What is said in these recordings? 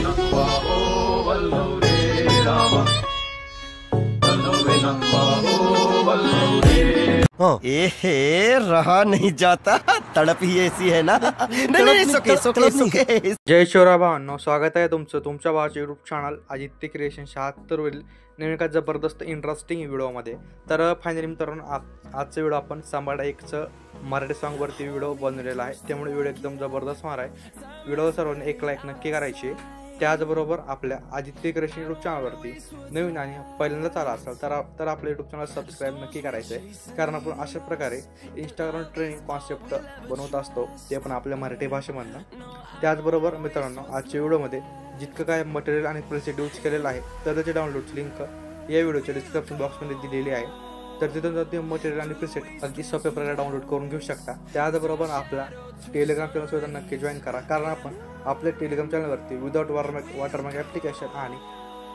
ए रहा नहीं जाता, तड़प ही ऐसी है ना। नहीं, सुके। जय शिवराय भावांनो, स्वागत आहे तुमच्या भावाच्या यूट्यूब चॅनल आदित्य क्रिएशन 76 वरील नवीन एका जबरदस्त इंटरेस्टिंग व्हिडिओमध्ये. तर फायनली मित्रांनो, आजचा व्हिडिओ आपण सांभाळा एकचं मराठी सॉन्गवरती व्हिडिओ बनवलेला आहे. त्यामुळे व्हिडिओ एकदम जबरदस्त होणार आहे. व्हिडिओ सर्वांनी एक लाईक नक्की करायची. त्याचबरोबर आपल्या आदित्य क्रिएशन यूट्यूब चॅनलवरती नवीन आणि पहिल्यांदाच आला असाल तर आपलं यूट्यूब चॅनल सबस्क्राईब नक्की करायचं आहे. कारण आपण अशा प्रकारे इंस्टाग्राम ट्रेनिंग कॉन्सेप्ट बनवत असतो, ते पण आपल्या मराठी भाषेमधनं. त्याचबरोबर मित्रांनो, आजच्या व्हिडिओमध्ये जितकं काय मटेरियल आणि प्रेसेट यूज केलेलं आहे तर त्याची डाउनलोडची लिंक या व्हिडिओच्या डिस्क्रिप्शन बॉक्समध्ये दिलेली आहे. तर तिथून जर तुम्ही मटेरियल आणि प्रिसेट अगदी सोप्या प्रकारे डाउनलोड करून घेऊ शकता. त्याचबरोबर आपला टेलिग्राम चॅनल सुद्धा नक्की जॉईन करा, कारण आपण आपल्या टेलिग्राम चॅनलवरती विदाउट वॉटरमार्क ॲप्लिकेशन आणि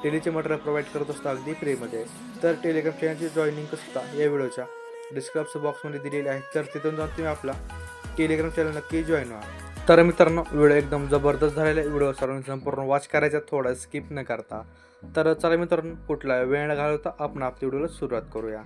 टेलीचे मटेरियल प्रोव्हाइड करत असतो अगदी फ्रीमध्ये. तर टेलिग्राम चॅनलची जॉईनिंग सुद्धा या व्हिडिओच्या डिस्क्रिप्शन बॉक्समध्ये दिलेली आहे. तर तिथून जाऊन तुम्ही आपला टेलिग्राम चॅनल नक्की जॉईन व्हा. तर मित्रांनो, व्हिडिओ एकदम जबरदस्त झालेला आहे. व्हिडिओ सर्वांनी संपूर्ण वॉच करायचा, थोडा स्किप न करता. तर चला मित्रांनो, कुठला वेळ घालवता आपण आपल्या व्हिडिओला सुरुवात करूया.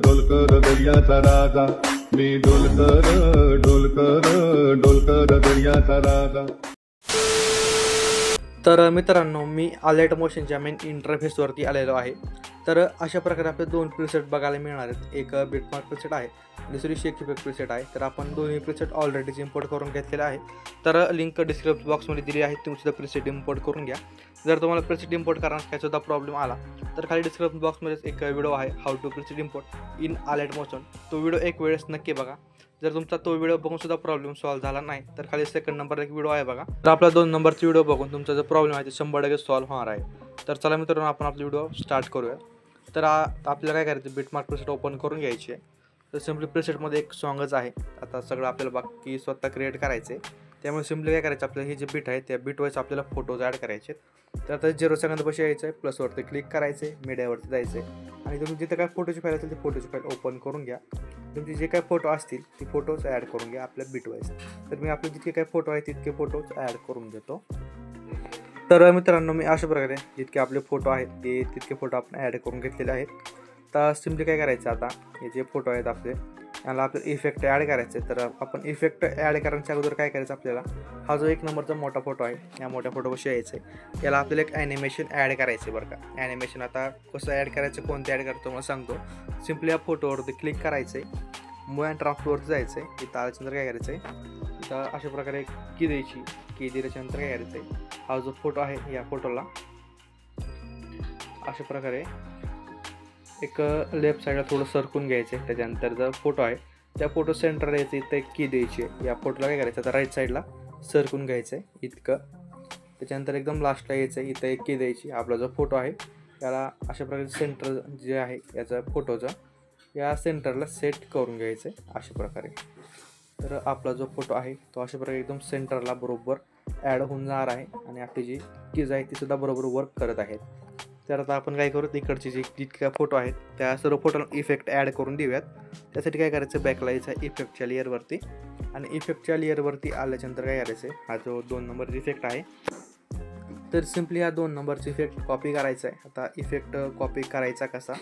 डोलकर दर्याचा राजा, मी डोलकर दर्याचा राजा. तर मित्रांनो, मी अलर्ट मोशनच्या मेन इंटरफेसवरती आलेलो आहे. तर अशा प्रकारे आपले दोन प्रिसेट बघायला मिळणार आहेत. एक बिटमार्क प्रिसेट आहे, दुसरी शेक इफेक्ट प्रिसेट आहे. तर आपण दोन्ही प्रिसेट ऑलरेडीच इम्पोर्ट करून घेतलेले आहे. तर लिंक डिस्क्रिप्शन बॉक्समध्ये दिली आहे, तुम्ही सुद्धा प्रिसेट इम्पोर्ट करून घ्या. जर तुम्हाला प्रिसेट इम्पोर्ट करण्यास काही सुद्धा प्रॉब्लेम आला तर खाली डिस्क्रिप्शन बॉक्समध्येच एक व्हिडिओ आहे, how to preset import in Alight Motion. तो व्हिडिओ एक वेळेस नक्की बघा. जर तुमचा तो व्हिडिओ बघून सुद्धा प्रॉब्लेम सॉल्व्ह झाला नाही तर खाली सेकंड नंबर एक व्हिडिओ आहे बघा. तर आपला 2 नंबरचा व्हिडिओ बघून तुमचा जो प्रॉब्लेम आहे ते 100% सॉल्व्ह होणार आहे. तर चला मित्रांनो, आपण आपला व्हिडिओ स्टार्ट करूया. तर आपल्याला काय करायचं, बिटमार्क प्रिसेट ओपन करून घ्यायची आहे. तर सिम्पली प्रिसेटमध्ये एक सॉंगच आहे. आता सगळं आपल्याला बाकी स्वतः क्रिएट करायचं आहे. त्यामुळे सिम्पली काय करायचं, आपलं हे जे बीट आहे त्या बीटवाईज आपल्याला फोटोज ॲड करायचे. तर आता 0 सेकंदापाशी यायचं आहे, प्लसवरती क्लिक करायचं आहे, मीडियावरती जायचं आहे आणि तुम्ही जिथे काय फोटोची फाईल असेल ती फोटोची फाईल ओपन करून घ्या. तुमचे जे काय फोटो असतील ती फोटोज ॲड करून घ्या आपल्या बीटवाईज. तर मी आपले जितके काय फोटो आहेत तितके फोटोज ॲड करून घेतो. तर मित्रांनो, मी अशा प्रकारे जितके आपले फोटो आहेत ते तितके फोटो आपण ॲड करून घेतलेले आहेत. तर सिम्पली काय करायचं, आता हे जे फोटो आहेत आपले याला आपल्याला इफेक्ट ॲड करायचे. तर आपण इफेक्ट ॲड करण्याच्या अगोदर काय करायचं, आपल्याला हा जो 1 नंबरचा मोठा फोटो आहे या मोठ्या फोटोपाशी यायचं आहे. याला आपल्याला एक ॲनिमेशन ॲड करायचं बरं का. ॲनिमेशन आता कसं ॲड करायचं, कोणतं ॲड करतो मला सांगतो. सिम्पली या फोटोवरती क्लिक करायचं आहे, मूव अँड ट्रान्सफरवरती जायचं आहे. इथं आल्याच्यानंतर काय करायचं आहे, इथं अशा प्रकारे की द्यायची. की दिल्याच्यानंतर काय करायचं आहे, हा जो फोटो आहे या फोटोला अशा प्रकारे एक लेफ्ट साईडला थोडं सरकून घ्यायचं आहे. त्याच्यानंतर जो फोटो आहे त्या फोटो सेंटरला यायचं, इथं एक की द्यायची आहे. या फोटोला काय करायचं, आता राईट साईडला सरकून घ्यायचं आहे इतकं. त्याच्यानंतर एकदम लास्टला यायचं आहे, इथं एक की द्यायची. आपला जो फोटो आहे त्याला अशा प्रकारे सेंटर जे आहे याचा फोटोचं या सेंटरला सेट करून घ्यायचं आहे अशा प्रकारे. तर आपला जो फोटो आहे तो अशा प्रकारे एकदम सेंटरला बरोबर ॲड होऊन जाणार आहे आणि आपली जी कीज आहे ती सुद्धा बरोबर वर्क करत आहेत. तर आता आपण काय करू, तिकडचे जे जितक्या फोटो आहेत त्या सर्व फोटोला इफेक्ट ॲड करून देऊयात. त्यासाठी काय करायचं, बॅकला यायचं इफेक्टच्या लेअरवरती आणि इफेक्टच्या लेअरवरती आल्याच्यानंतर काय करायचं, हा जो 2 नंबर इफेक्ट आहे तर सिम्पली हा 2 नंबरचा इफेक्ट कॉपी करायचा आहे. आता इफेक्ट कॉपी करायचा कसा,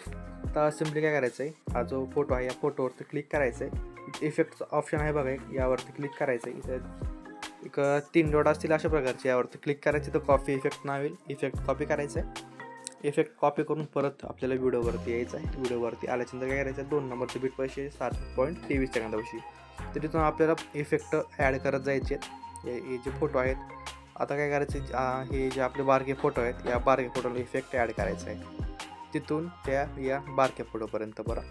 आता सिम्पली काय करायचं आहे, हा जो फोटो आहे या फोटोवरती क्लिक करायचं आहे. इफेक्टचं ऑप्शन आहे बघा, यावरती क्लिक करायचं आहे. इथं एक 3 डॉट असतील अशा प्रकारचे, यावरती क्लिक करायचे तर कॉपी इफेक्ट नाव येईल. इफेक्ट कॉपी करायचं आहे. इफेक्ट कॉपी करून परत आपल्याला व्हिडिओवरती यायचं आहे. व्हिडिओवरती आल्याच्यानंतर काय करायचं, 2 नंबरचे बीट पैसे 7.23 सेकंदापाशी. तर तिथून आपल्याला इफेक्ट ॲड करत जायचे आहेत. हे जे फोटो आहेत आता काय करायचं, हे जे आपले बारके फोटो आहेत या बारके फोटोला इफेक्ट ॲड करायचं आहे. तिथून त्या या बारक्या फोटोपर्यंत बरं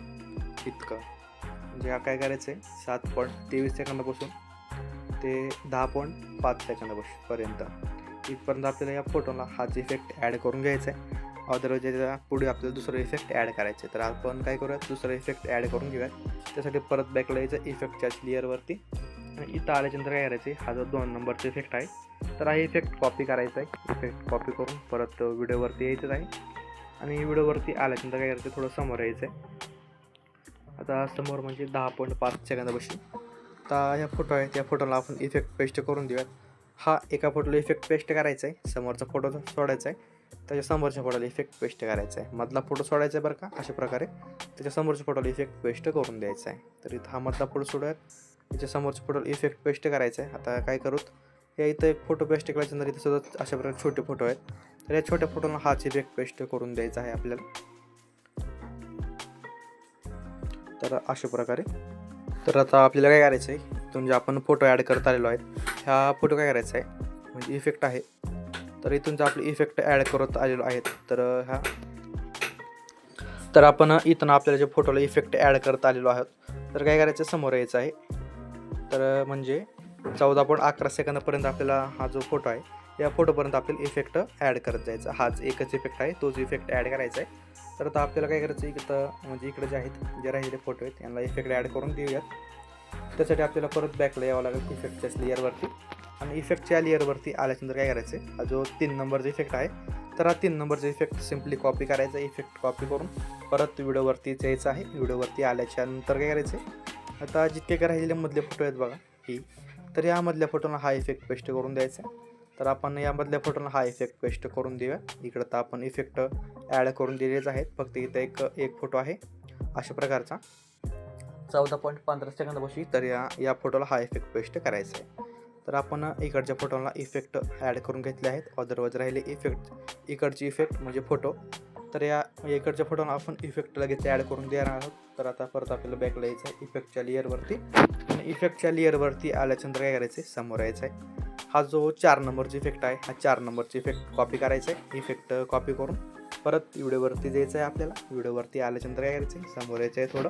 इतकं, म्हणजे काय करायचं आहे 7.23 सेकंदापासून ते 10.5 सेकंदापर्यंत इथपर्यंत आपल्याला या फोटोला हाच इफेक्ट ॲड करून घ्यायचा आहे. अदरवाईज त्याच्या पुढे आपल्याला दुसरं इफेक्ट ॲड करायचे. तर आपण काय करूया, दुसरं इफेक्ट ॲड करून घेऊया. त्यासाठी परत बॅकला यायचं इफेक्टच्या लेअरवरती आणि इथं आल्याच्यानंतर काय करायचं, हा जो 2 नंबरचा इफेक्ट आहे तर हा इफेक्ट कॉपी करायचा आहे. इफेक्ट कॉपी करून परत व्हिडिओवरती यायचं आहे आणि व्हिडिओवरती आल्याच्यानंतर काय करायचं, थोडं समोर यायचं आहे. आता समोर म्हणजे 10.5 सेकंदापाशी आता ह्या फोटो आहे, त्या फोटोला आपण इफेक्ट पेस्ट करून देऊयात. हा एका फोटोला इफेक्ट पेस्ट करायचा आहे, समोरचा फोटो सोडायचा आहे, त्याच्या समोरच्या फोटोला इफेक्ट पेस्ट करायचा आहे. मधला फोटो सोडायचा आहे बरं का. अशा प्रकारे त्याच्या समोरच्या फोटोला इफेक्ट पेस्ट करून द्यायचा आहे. तर इथं हा मधला फोटो सोडूयात, त्याच्या समोरच्या फोटोला इफेक्ट पेस्ट करायचा आहे. आता काय करूत, या इथं एक फोटो पेस्ट करायचा, तर इथं सुद्धा अशा प्रकारे छोटे फोटो आहेत. तर या छोट्या फोटोला हाच इफेक्ट पेस्ट करून द्यायचा आहे आपल्याला. तर अशा प्रकारे. तर आता आपल्याला काय करायचं आहे, इथून जे आपण फोटो ॲड करत आलेलो आहे, ह्या फोटो काय करायचा आहे म्हणजे इफेक्ट आहे. तर इथून जे आपले इफेक्ट ॲड करत आलेलो आहेत तर आपण इथून आपल्याला जे फोटोला इफेक्ट ॲड करत आलेलो आहोत तर काय करायचं, समोर यायचं आहे. तर म्हणजे 14.11 सेकंदापर्यंत आपल्याला हा जो फोटो आहे या फोटोपर्यंत आपल्याला इफेक्ट ॲड करत जायचा. हाच एकच इफेक्ट आहे, तोच इफेक्ट ॲड करायचा आहे. तर आता आपल्याला काय करायचं, इथं म्हणजे इकडे जे आहेत जे राहिलेले फोटो आहेत यांना इफेक्ट ॲड करून देऊयात. त्यासाठी आपल्याला परत बॅकला यावं लागेल इफेक्टच्या लेअरवरती आणि इफेक्टच्या लेअरवरती आल्यानंतर काय करायचं, हा जो 3 नंबरचा इफेक्ट आहे तर हा 3 नंबरचा इफेक्ट सिम्पली कॉपी करायचा. इफेक्ट कॉपी करून परत व्हिडिओवरतीच यायचं आहे. व्हिडिओवरती आल्याच्या नंतर काय करायचं, आता जितके काय राहिलेले मधले फोटो आहेत बघा ही, तर यामधल्या फोटोला हा इफेक्ट पेस्ट करून द्यायचा. तर आपण यामधल्या फोटोला हा इफेक्ट पेस्ट करून देऊया. इकडं तर आपण इफेक्ट ॲड करून दिलेच आहेत, फक्त इथं एक फोटो आहे अशा प्रकारचा 14.15 सेकंदापाशी. तर या फोटोला हा इफेक्ट पेस्ट करायचा आहे. तर आपण इकडच्या फोटोला इफेक्ट ॲड करून घेतले आहेत. अदरवाईज राहिले इकडची इफेक्ट म्हणजे फोटो. तर या इकडच्या फोटोला आपण इफेक्ट लगेच ॲड करून देणार आहोत. तर आता परत आपल्याला बॅकला यायचं आहे इफेक्टच्या लेअरवरती आणि इफेक्टच्या लेअरवरती आल्यानंतर काय करायचं, समोर यायचं आहे. हा जो 4 नंबरचा इफेक्ट आहे, हा 4 नंबरचा इफेक्ट कॉपी करायचा आहे. इफेक्ट कॉपी करून परत व्हिडिओवरती जायचं आहे आपल्याला. व्हिडिओवरती आल्यानंतर काय करायचं आहे, समोर यायचं आहे थोडं.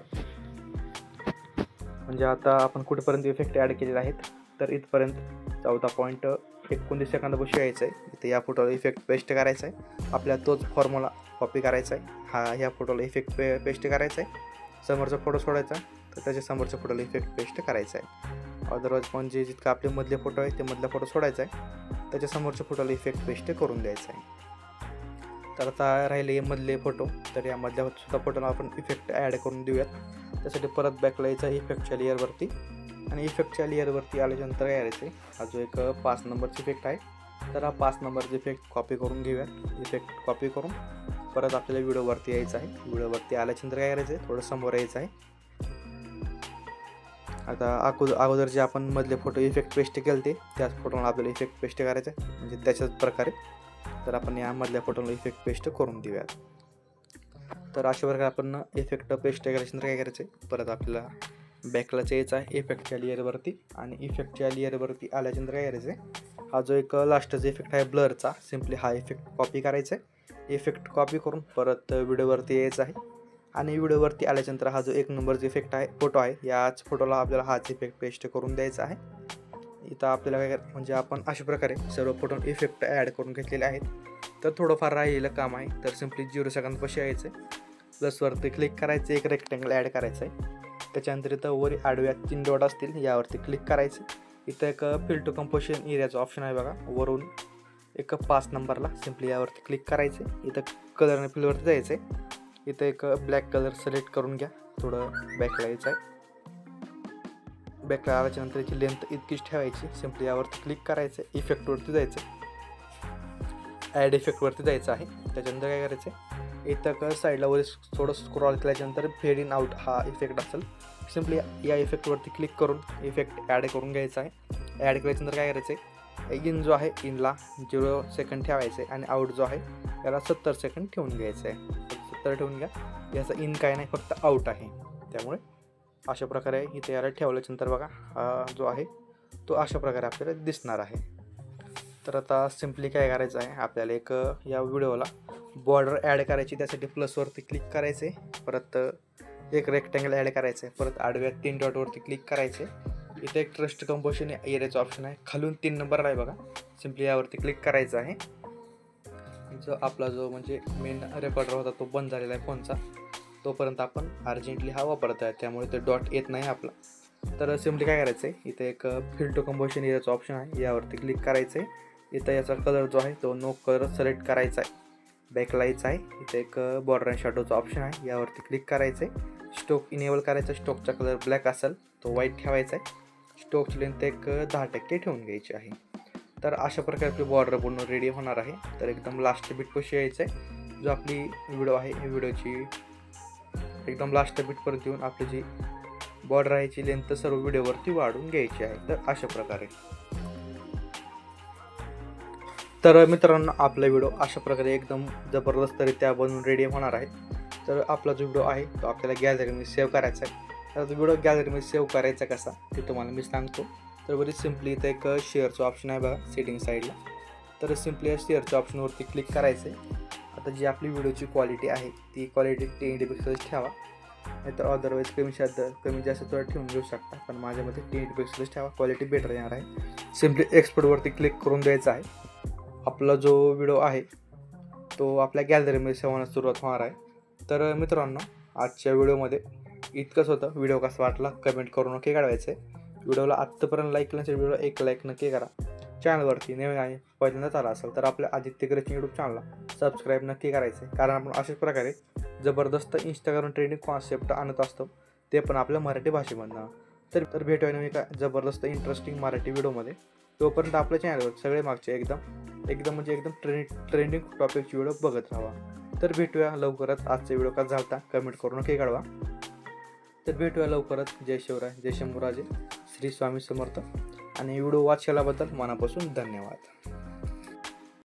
म्हणजे आता आपण कुठेपर्यंत इफेक्ट ॲड केलेले आहेत तर इथपर्यंत 14.19 सेकंदापाशी यायचं आहे. इथे या फोटोला इफेक्ट पेस्ट करायचा आहे. आपल्याला तोच फॉर्म्युला कॉपी करायचा आहे. ह्या फोटोला इफेक्ट पेस्ट करायचा आहे. समोरचा फोटो सोडायचा तर त्याच्या समोरच्या फोटोला इफेक्ट पेस्ट करायचा आहे. अदरवाईज म्हणजे जितका आपले मधले फोटो आहे ते मधला फोटो सोडायचा आहे, त्याच्या समोरच्या फोटोला इफेक्ट पेस्ट करून द्यायचा आहे. तर आता राहिले मधले फोटो, तर या मधल्या सुद्धा फोटोला आपण इफेक्ट ॲड करून देऊयात. त्यासाठी परत बॅकला यायचं इफेक्टच्या लेअरवरती आणि इफेक्टच्या लेअरवरती आल्यानंतर काय करायचं, हा जो एक 5 नंबरचा इफेक्ट आहे तर हा 5 नंबरचा इफेक्ट कॉपी करून घेऊयात. इफेक्ट कॉपी करून परत आपल्याला व्हिडिओवरती यायचं आहे. व्हिडिओवरती आल्यानंतर काय करायचं आहे, थोडं समोर यायचं आहे. आता अगोदर जे आपण मधले फोटो इफेक्ट पेस्ट केले त्याच फोटोला आपल्याला इफेक्ट पेस्ट करायचं आहे म्हणजे त्याच्याच प्रकारे. तर आपण या मधल्या फोटोला इफेक्ट पेस्ट करून देऊयात. तर अशा प्रकारे आपण इफेक्ट पेस्ट केल्यानंतर काय करायचं आहे, परत आपल्याला बॅकलाच यायचं आहे इफेक्टच्या लेअरवरती आणि इफेक्टच्या लेअरवरती आल्यानंतर काय करायचं आहे, हा जो एक लास्टचा इफेक्ट आहे ब्लरचा, सिम्पली हा इफेक्ट कॉपी करायचा आहे. इफेक्ट कॉपी करून परत व्हिडिओवरती यायचं आहे आणि व्हिडिओवरती आल्यानंतर हा जो 1 नंबरचा इफेक्ट आहे फोटो आहे, याच फोटोला आपल्याला हाच इफेक्ट पेस्ट करून द्यायचा आहे. इथं आपल्याला काय म्हणजे आपण अशा प्रकारे सर्व फोटो इफेक्ट ॲड करून घेतलेले आहेत. तर थोडंफार राहिलेलं काम आहे. तर सिम्पली 0 सेकंदापाशी यायचं आहे, प्लसवरती क्लिक करायचं, एक रेक्टँगल ॲड करायचं आहे. त्याच्यानंतर इथं वर आडव्या 3 डॉट असतील यावरती क्लिक करायचं. इथं एक फिल टू कंपोजिशन एरियाचा ऑप्शन आहे बघा, वरून एक 5 नंबरला सिम्पली यावरती क्लिक करायचं. इथं कलर आणि फिलवरती जायचं आहे. इथं एक ब्लॅक कलर सिलेक्ट करून घ्या, थोडं बॅकला यायचं आहे. बॅकला आल्याच्यानंतर याची लेंथ इतकीच ठेवायची. सिम्पली यावरती क्लिक करायचं, इफेक्टवरती जायचं, ॲड इफेक्टवरती जायचं आहे. त्याच्यानंतर काय करायचं आहे, इथं साईडला वर थोडं स्क्रॉल केल्याच्यानंतर फेड इन आउट हा इफेक्ट असेल, सिम्पली या इफेक्टवरती क्लिक करून इफेक्ट ॲड करून घ्यायचा आहे. ॲड केल्याच्यानंतर काय करायचं आहे, इन जो आहे इनला 0 सेकंड ठेवायचं आहे आणि आउट जो आहे याला 70 सेकंड ठेवून घ्यायचं आहे. 70 ठेवून घ्या. याचा इन काय नाही, फक्त आउट आहे. त्यामुळे अशा प्रकारे इथे याला ठेवल्याच्यानंतर बघा हा जो आहे तो अशा प्रकारे आपल्याला दिसणार आहे. तर आता सिम्पली काय करायचं आहे, आपल्याला एक या व्हिडिओला बॉर्डर ॲड करायची. त्यासाठी प्लसवरती क्लिक करायचे, परत एक रेक्टँगल ॲड करायचं आहे, परत आडव्या 3 डॉटवरती क्लिक करायचे. इथे एक ट्रस्ट कंपोजिशन एरियाचा ऑप्शन आहे, खालून 3 नंबर आहे बघा, सिम्पली यावरती क्लिक करायचं आहे. जो म्हणजे मेन रेकॉर्डर होता तो बंद झालेला आहे फोनचा, तोपर्यंत आपण अर्जंटली हा वापरत आहे, त्यामुळे ते डॉट येत नाही आपला. तर सिम्पली काय करायचं आहे, इथे एक फिल टू कंपोजिशन एरियाचा ऑप्शन आहे, यावरती क्लिक करायचं आहे. इथं याचा कलर जो आहे तो नो कलर सिलेक्ट करायचा आहे. बॅकलाईटचा आहे, इथे एक बॉर्डर अँड शॅडोचा ऑप्शन आहे, यावरती क्लिक करायचं आहे. स्टोक इनेबल करायचा, स्टोकचा कलर ब्लॅक असेल तो व्हाईट ठेवायचा आहे. स्टोकची लेंथ एक 10% ठेवून घ्यायची आहे. तर अशा प्रकारे आपली बॉर्डर पूर्ण रेडी होणार आहे. तर एकदम लास्ट बिटपाशी यायचं आहे. जो आपली व्हिडिओ आहे ही व्हिडिओची एकदम लास्ट बिटपर्यंत येऊन आपली जी बॉर्डर आहे याची लेंथ सर्व व्हिडिओवरती वाढवून घ्यायची आहे. तर अशा प्रकारे. तर मित्रांनो आपला व्हिडिओ अशा प्रकारे एकदम जबरदस्तरित्या बनवून रेडी होणार आहे. तर आपला जो व्हिडिओ आहे तो आपल्याला गॅलरीमध्ये सेव्ह करायचा आहे. तर तो व्हिडिओ गॅलरीमध्ये सेव्ह करायचा कसा ते तुम्हाला मी सांगतो. तर बरी सिम्पली इथं एक शेअरचं ऑप्शन आहे बघा सेटिंग साईडला. तर सिम्पली या शेअरच्या ऑप्शनवरती क्लिक करायचं आहे. आता जी आपली व्हिडिओची क्वालिटी आहे ती क्वालिटी 1080 पिक्सेल्स ठेवा, नाहीतर अदरवाईज कमी जास्त थोडं ठेवून घेऊ शकता, पण माझ्यामध्ये 1080 पिक्सेल्स ठेवा, क्वालिटी बेटर येणार आहे. सिम्पली एक्सपोर्टवरती क्लिक करून द्यायचं आहे. आपला जो व्हिडिओ आहे तो आपल्या गॅलरीमध्ये सेव्ह होण्यास सुरुवात होणार आहे. तर मित्रांनो आजच्या व्हिडिओमध्ये इतकंच होतं. व्हिडिओ कसा वाटला कमेंट करून नक्की कळवायचं आहे. व्हिडिओला आत्तापर्यंत लाईक केल्यानंतर व्हिडिओला एक लाईक नक्की करा. चॅनलवरती नवीन आहे पहिल्यांदाच आला असेल तर आपल्या आदित्य क्रिएशन यूट्यूब चॅनलला सबस्क्राईब नक्की करायचं आहे, कारण आपण अशाच प्रकारे जबरदस्त इंस्टाग्राम ट्रेंडिंग कॉन्सेप्ट आणत असतो, ते पण आपल्या मराठी भाषेमधनं. तर भेटूया नवीन एका जबरदस्त इंटरेस्टिंग मराठी व्हिडिओमध्ये. तोपर्यंत आपल्या चॅनलवर सगळे मागचे एकदम ट्रेंडिंग टॉपिकची व्हिडिओ बघत राहा. तर भेटूया लवकरच. आजचा व्हिडिओ कसा झाला कमेंट करून नक्की कळवा. तर भेटूया लवकरच. जय शिवराय, जय शंभूराजे, श्री स्वामी समर्थ. आणि व्हिडिओ वॉच केल्याबद्दल मनापासून धन्यवाद.